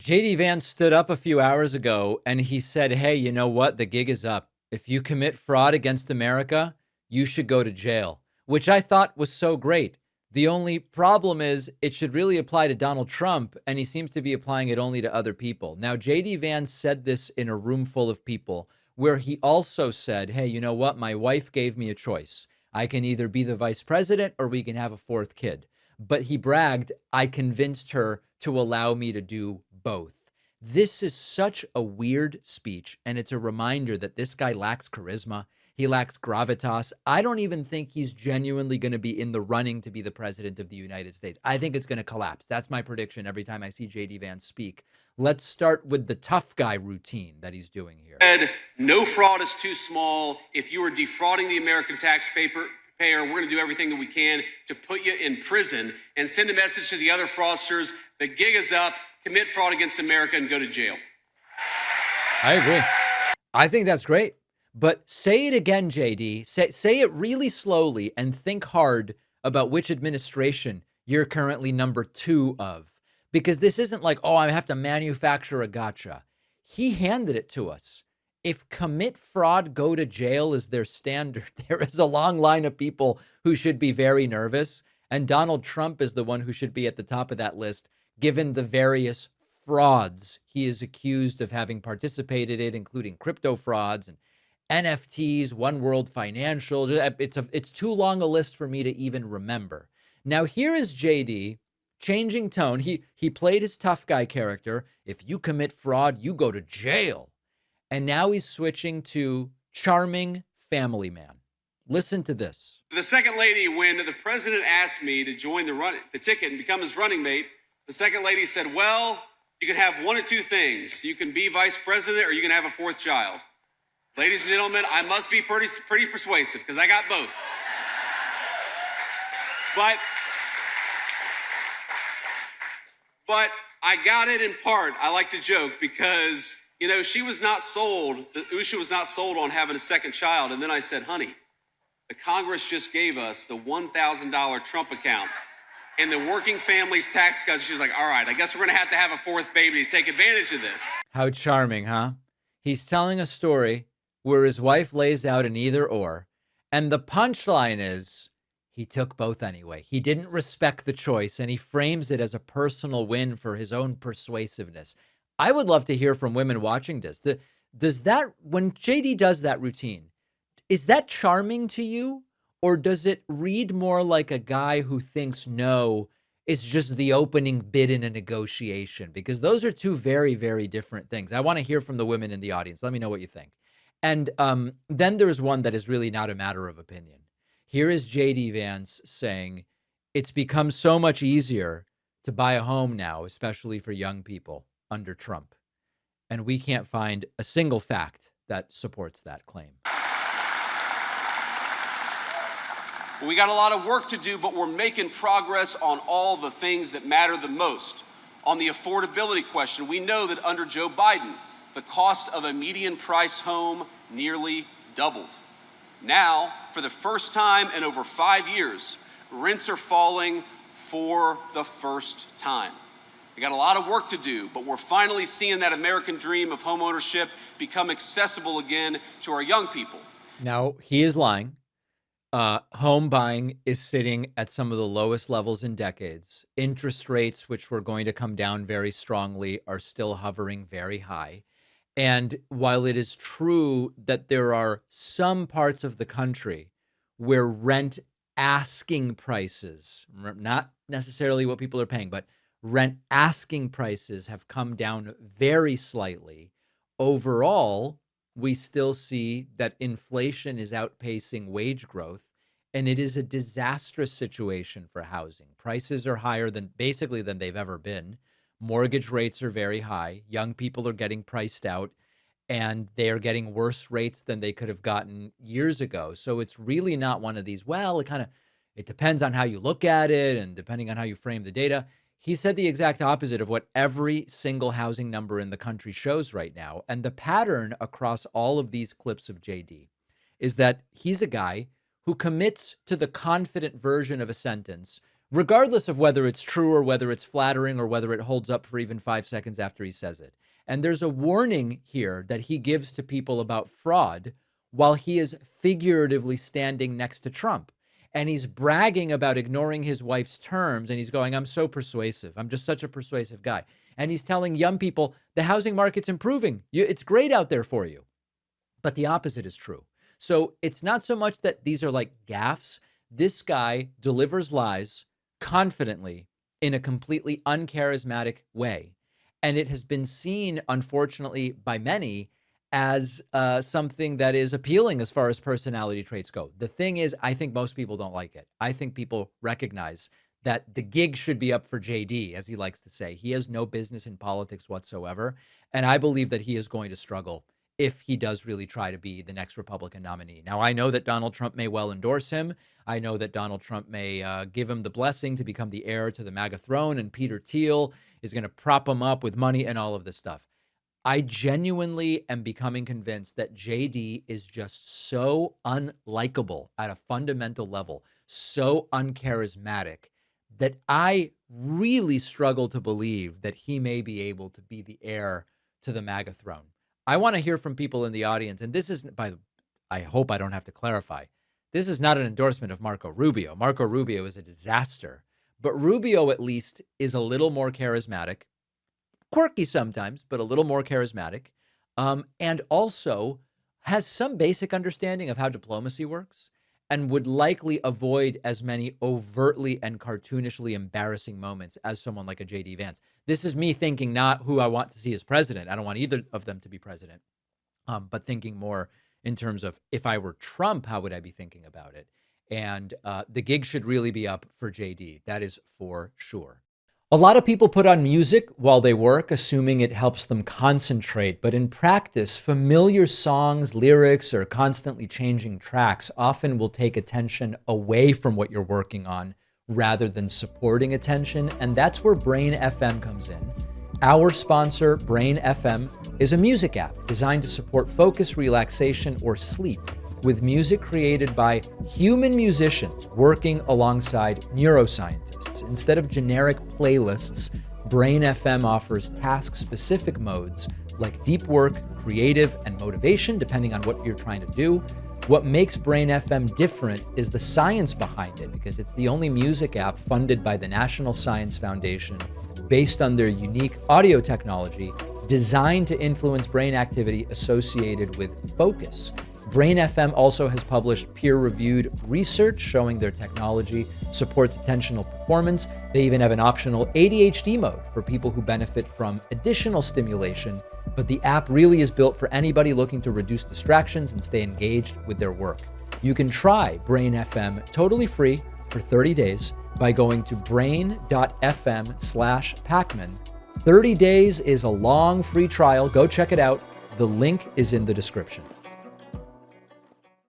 JD Vance stood up a few hours ago and he said, hey, you know what? The gig is up. If you commit fraud against America, you should go to jail, which I thought was so great. The only problem is it should really apply to Donald Trump, and he seems to be applying it only to other people. Now, JD Vance said this in a room full of people where he also said, hey, you know what? My wife gave me a choice. I can either be the vice president or we can have a fourth kid. But he bragged, I convinced her to allow me to do both. This is such a weird speech, and it's a reminder that this guy lacks charisma. He lacks gravitas. I don't even think he's genuinely going to be in the running to be the president of the United States. I think it's going to collapse. That's my prediction every time I see JD Vance speak. Let's start with the tough guy routine that he's doing here. No fraud is too small. If you are defrauding the American taxpayer, we're going to do everything that we can to put you in prison and send a message to the other fraudsters. The gig is up. Commit fraud against America and go to jail. I agree. I think that's great. But say it again, JD. Say it really slowly and think hard about which administration you're currently number 2 of. Because this isn't like, oh, I have to manufacture a gotcha. He handed it to us. If commit fraud, go to jail is their standard, there is a long line of people who should be very nervous. And Donald Trump is the one who should be at the top of that list, given the various frauds he is accused of having participated in, including crypto frauds and NFTs, One World Financial. It's too long a list for me to even remember. Now, here is JD changing tone. He played his tough guy character. If you commit fraud, you go to jail. And now he's switching to charming family man. Listen to this. The second lady, when the president asked me to join the ticket and become his running mate, the second lady said, well, you can have one of two things. You can be vice president or you can have a fourth child. Ladies and gentlemen, I must be pretty persuasive because I got both. But I got it in part. I like to joke because, she was not sold. Usha was not sold on having a second child. And then I said, honey, the Congress just gave us the $1,000 Trump account and the working families tax cuts. She was like, all right, I guess we're going to have a fourth baby to take advantage of this. How charming, huh? He's telling a story where his wife lays out an either or. And the punchline is he took both anyway. He didn't respect the choice, and he frames it as a personal win for his own persuasiveness. I would love to hear from women watching this. Does that, when JD does that routine, is that charming to you? Or does it read more like a guy who thinks no is just the opening bid in a negotiation? Because those are two very, very different things. I want to hear from the women in the audience. Let me know what you think. And then there's one that is really not a matter of opinion. Here is JD Vance saying it's become so much easier to buy a home now, especially for young people under Trump. And we can't find a single fact that supports that claim. We got a lot of work to do, but we're making progress on all the things that matter the most. On the affordability question, we know that under Joe Biden, the cost of a median price home nearly doubled. Now, for the first time in over 5 years, rents are falling for the first time. We got a lot of work to do, but we're finally seeing that American dream of homeownership become accessible again to our young people. Now, he is lying. Home buying is sitting at some of the lowest levels in decades. Interest rates, which were going to come down very strongly, are still hovering very high. And while it is true that there are some parts of the country where rent asking prices, not necessarily what people are paying, but rent asking prices have come down very slightly, overall, we still see that inflation is outpacing wage growth, and it is a disastrous situation for housing. Prices are higher than they've ever been. Mortgage rates are very high. Young people are getting priced out, and they are getting worse rates than they could have gotten years ago. So it's really not one of these, well, it depends on how you look at it and depending on how you frame the data. He said the exact opposite of what every single housing number in the country shows right now. And the pattern across all of these clips of JD is that he's a guy who commits to the confident version of a sentence regardless of whether it's true or whether it's flattering or whether it holds up for even 5 seconds after he says it. And there's a warning here that he gives to people about fraud while he is figuratively standing next to Trump. And he's bragging about ignoring his wife's terms. And he's going, I'm so persuasive. I'm just such a persuasive guy. And he's telling young people the housing market's improving. It's great out there for you. But the opposite is true. So it's not so much that these are like gaffes. This guy delivers lies confidently in a completely uncharismatic way. And it has been seen, unfortunately, by many as something that is appealing as far as personality traits go. The thing is, I think most people don't like it. I think people recognize that the gig should be up for JD, as he likes to say. He has no business in politics whatsoever. And I believe that he is going to struggle if he does really try to be the next Republican nominee. Now, I know that Donald Trump may well endorse him. I know that Donald Trump may give him the blessing to become the heir to the MAGA throne, and Peter Thiel is going to prop him up with money and all of this stuff. I genuinely am becoming convinced that JD is just so unlikable at a fundamental level, so uncharismatic, that I really struggle to believe that he may be able to be the heir to the MAGA throne. I want to hear from people in the audience, and this is, I hope I don't have to clarify, this is not an endorsement of Marco Rubio. Marco Rubio is a disaster, but Rubio at least is a little more charismatic, quirky sometimes, but a little more charismatic, and also has some basic understanding of how diplomacy works and would likely avoid as many overtly and cartoonishly embarrassing moments as someone like a JD Vance. This is me thinking not who I want to see as president. I don't want either of them to be president, but thinking more in terms of if I were Trump, how would I be thinking about it? And the gig should really be up for JD. That is for sure. A lot of people put on music while they work, assuming it helps them concentrate. But in practice, familiar songs, lyrics, or constantly changing tracks often will take attention away from what you're working on rather than supporting attention. And that's where Brain FM comes in. Our sponsor, Brain FM, is a music app designed to support focus, relaxation, or sleep, with music created by human musicians working alongside neuroscientists. Instead of generic playlists, Brain FM offers task-specific modes like deep work, creative, and motivation, depending on what you're trying to do. What makes Brain FM different is the science behind it, because it's the only music app funded by the National Science Foundation based on their unique audio technology designed to influence brain activity associated with focus. Brain FM also has published peer-reviewed research showing their technology supports attentional performance. They even have an optional ADHD mode for people who benefit from additional stimulation. But the app really is built for anybody looking to reduce distractions and stay engaged with their work. You can try Brain FM totally free for 30 days by going to brain.fm/Pakman. 30 days is a long free trial. Go check it out. The link is in the description.